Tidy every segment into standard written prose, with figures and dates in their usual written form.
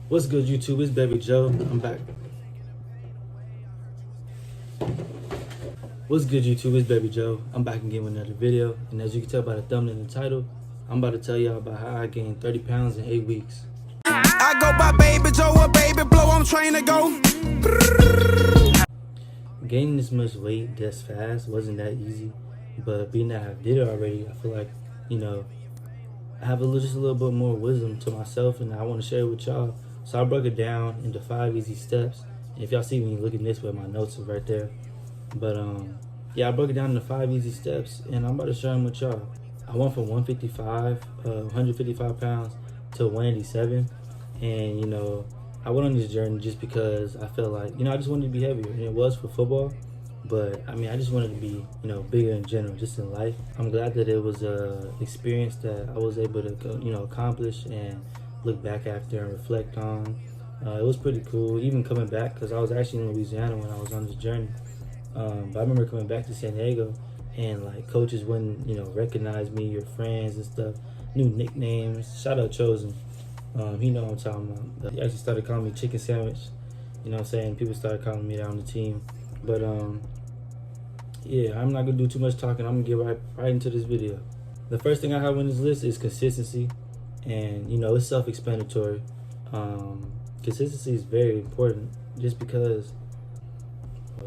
What's good, YouTube? It's Baby Joe. I'm back. What's good, YouTube? It's Baby Joe. I'm back again with another video. And as you can tell by the thumbnail and the title, I'm about to tell y'all about how I gained 30 pounds in 8 weeks. I go by Baby Joe or Baby Blow, I'm trying to go. Gaining this much weight this fast wasn't that easy. But being that I did it already, I feel like, I have just a little bit more wisdom to myself, and I want to share it with y'all. So I broke it down into 5 easy steps. And if y'all see me looking this way, my notes are right there. But yeah, I broke it down into 5 easy steps, and I'm about to share them with y'all. I went from 155 pounds to 187, and I went on this journey just because I felt like I just wanted to be heavier, and it was for football. But I mean, I just wanted to be, bigger in general, just in life. I'm glad that it was an experience that I was able to, accomplish and look back after and reflect on. It was pretty cool, even coming back, because I was actually in Louisiana when I was on this journey. But I remember coming back to San Diego, and like coaches wouldn't, recognize me, your friends and stuff, new nicknames. Shout out Chosen. He know what I'm talking about. He actually started calling me Chicken Sandwich. You know what I'm saying? People started calling me that on the team. But yeah, I'm not gonna do too much talking. I'm gonna get right into this video. The first thing I have on this list is consistency, and it's self-explanatory. Consistency is very important, just because,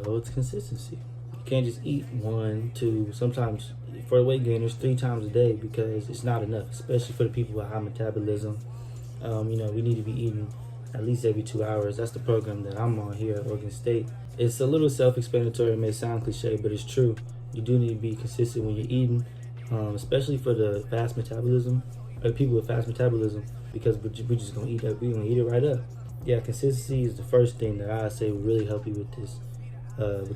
well, it's consistency. You can't just eat 1, 2, sometimes for weight gainers 3 times a day, because it's not enough, especially for the people with high metabolism. We need to be eating at least every 2 hours. That's the program that I'm on here at Oregon State. It's a little self-explanatory. It may sound cliche, but it's true. You do need to be consistent when you're eating, especially for the fast metabolism, or people with fast metabolism, because we're just gonna eat that. We're gonna eat it right up. Yeah, consistency is the first thing that I say will really help you with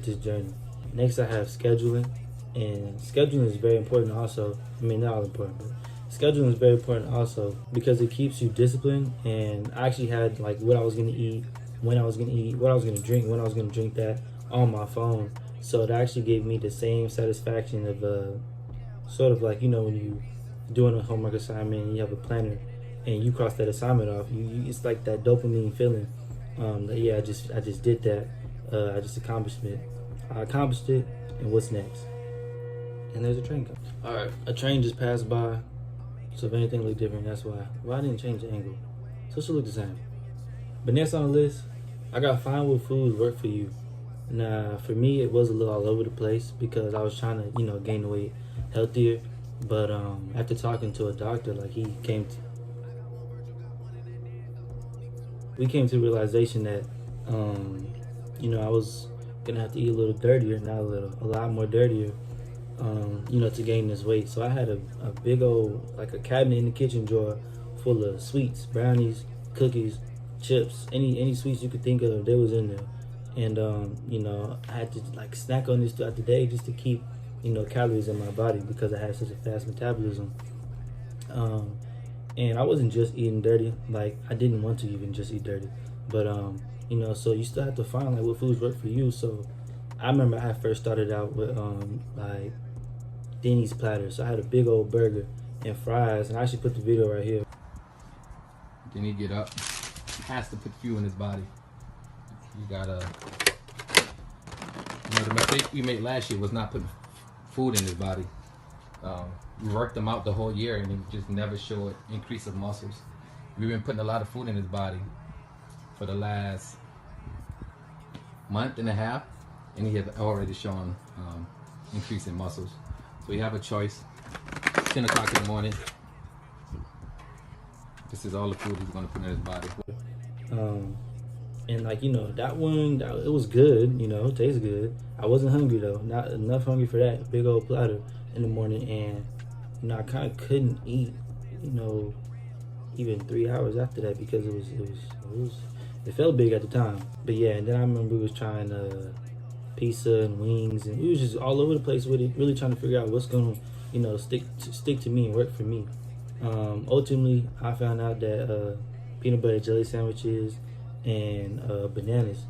this journey. Next, I have scheduling, and scheduling is very important also. I mean, not all important, but scheduling is very important also, because it keeps you disciplined. And I actually had like what I was gonna eat, when I was gonna eat, what I was gonna drink, when I was gonna drink that on my phone. So it actually gave me the same satisfaction of sort of like, when you doing a homework assignment and you have a planner and you cross that assignment off, it's like that dopamine feeling that, yeah, I just did that. I just accomplished it. And what's next? And there's a train coming. All right, a train just passed by. So if anything looked different, that's why. Well, I didn't change the angle, so it should look the same. But next on the list, I got find what foods work for you. Now, for me, it was a little all over the place, because I was trying to, gain the weight healthier. But after talking to a doctor, like we came to the realization that, I was gonna have to eat a little dirtier, not a little, a lot more dirtier, to gain this weight. So I had a big old, like a cabinet in the kitchen drawer full of sweets, brownies, cookies, chips, any sweets you could think of, they was in there. And I had to like snack on this throughout the day just to keep calories in my body, because I had such a fast metabolism. And I wasn't just eating dirty. Like, I didn't want to even just eat dirty, but so you still have to find like what foods work for you. So I remember I first started out with like Denny's platter. So I had a big old burger and fries, and I actually put the video right here. Then he get up, has to put fuel in his body. You gotta, the mistake we made last year was not putting food in his body. We worked him out the whole year, and he just never showed increase of muscles. We've been putting a lot of food in his body for the last month and a half, and he has already shown increase in muscles. So you have a choice. 10 o'clock in the morning. This is all the food he's gonna put in his body. And like, that one, it was good, it tastes good. I wasn't hungry though, not enough hungry for that big old platter in the morning. And I kind of couldn't eat, even 3 hours after that, because it felt big at the time. But yeah, and then I remember we was trying pizza and wings, and we was just all over the place with it, really trying to figure out what's gonna, stick to me and work for me. Ultimately, I found out that peanut butter jelly sandwiches and bananas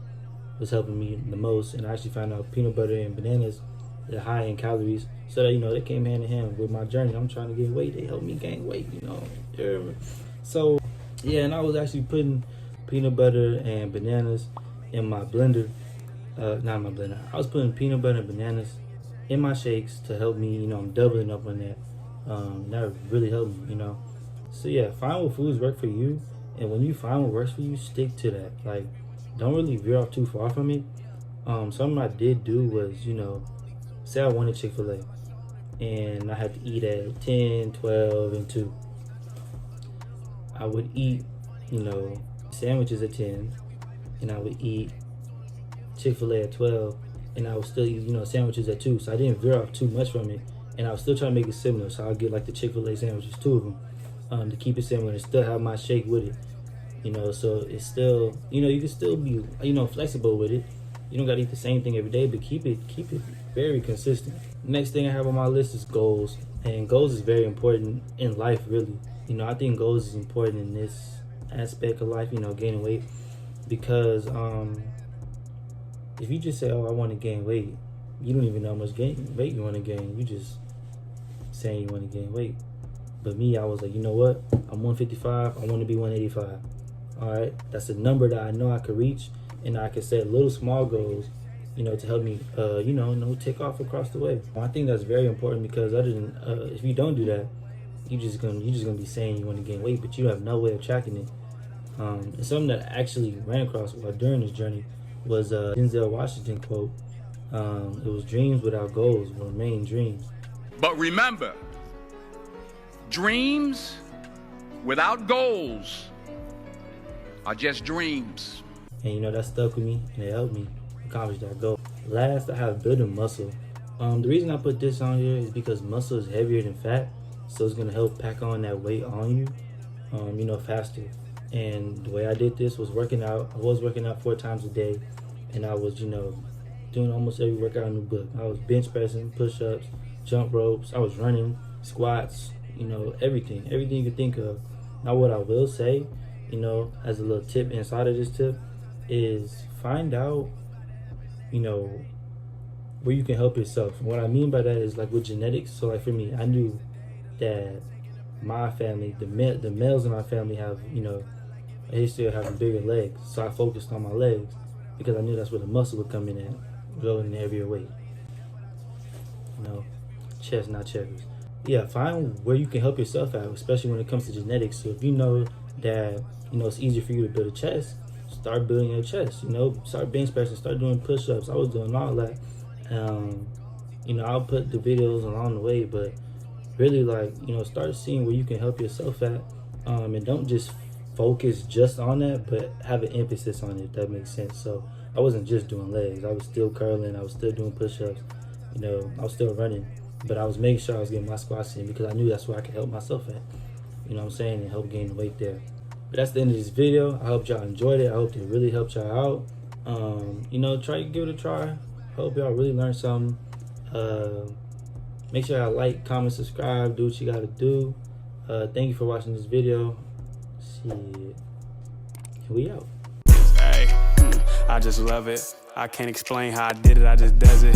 was helping me the most. And I actually found out peanut butter and bananas, they're high in calories, so that they came hand in hand with my journey. I'm trying to gain weight, they helped me gain weight. So yeah, and I was actually putting peanut butter and bananas in my blender. Not my blender. I was putting peanut butter and bananas in my shakes to help me. I'm doubling up on that. That really helped me. So yeah, find what foods work for you, and when you find what works for you, stick to that. Like, don't really veer off too far from it. Something I did do was, say I wanted Chick-fil-A, and I had to eat at 10, 12, and 2. I would eat, sandwiches at 10, and I would eat Chick-fil-A at 12, and I would still eat, sandwiches at 2. So I didn't veer off too much from it, and I was still trying to make it similar. So I'll get like the Chick-fil-A sandwiches, 2 of them, to keep it similar and still have my shake with it. So it's still, you can still be, flexible with it. You don't gotta eat the same thing every day, but keep it very consistent. Next thing I have on my list is goals, and goals is very important in life, really. I think goals is important in this aspect of life, gaining weight, because if you just say, oh, I want to gain weight, you don't even know how much weight you want to gain. You just saying you want to gain weight. But me, I was like, you know what? I'm 155. I want to be 185. All right, that's a number that I know I could reach, and I could set little small goals, to help me, take off across the way. I think that's very important, because other than if you don't do that, you're just gonna be saying you want to gain weight, but you have no way of tracking it. And something that I actually ran across while during this journey was a Denzel Washington quote. It was, dreams without goals will remain dreams. But remember, dreams without goals are just dreams. And that stuck with me, and it helped me accomplish that goal. Last, I have building muscle. The reason I put this on here is because muscle is heavier than fat, so it's gonna help pack on that weight on you, faster. And the way I did this was working out. I was working out 4 times a day, and I was, doing almost every workout in the book. I was bench pressing, push-ups, jump ropes. I was running, squats, everything you could think of. Now, what I will say, as a little tip inside of this tip, is find out, where you can help yourself. And what I mean by that is, like, with genetics. So, like, for me, I knew that my family, the males in my family have, a history of having bigger legs. So I focused on my legs, because I knew that's where the muscle would come in at, growing in the heavier weight. Chest, not checkers. Yeah, find where you can help yourself out, especially when it comes to genetics. So if you know that, it's easier for you to build a chest, start building your chest. Start bench pressing, start doing push-ups. I was doing all that. I'll put the videos along the way, but really, like, start seeing where you can help yourself at, and don't just focus just on that, but have an emphasis on it, if that makes sense. So I wasn't just doing legs. I was still curling. I was still doing push-ups. I was still running, but I was making sure I was getting my squats in, because I knew that's where I could help myself at, and help gain the weight there. But that's the end of this video. I hope y'all enjoyed it. I hope it really helped y'all out. Try to give it a try. Hope y'all really learned something. Make sure y'all like, comment, subscribe, do what you gotta do. Thank you for watching this video. Shit. We out. Hey, I just love it. I can't explain how I did it, I just does it.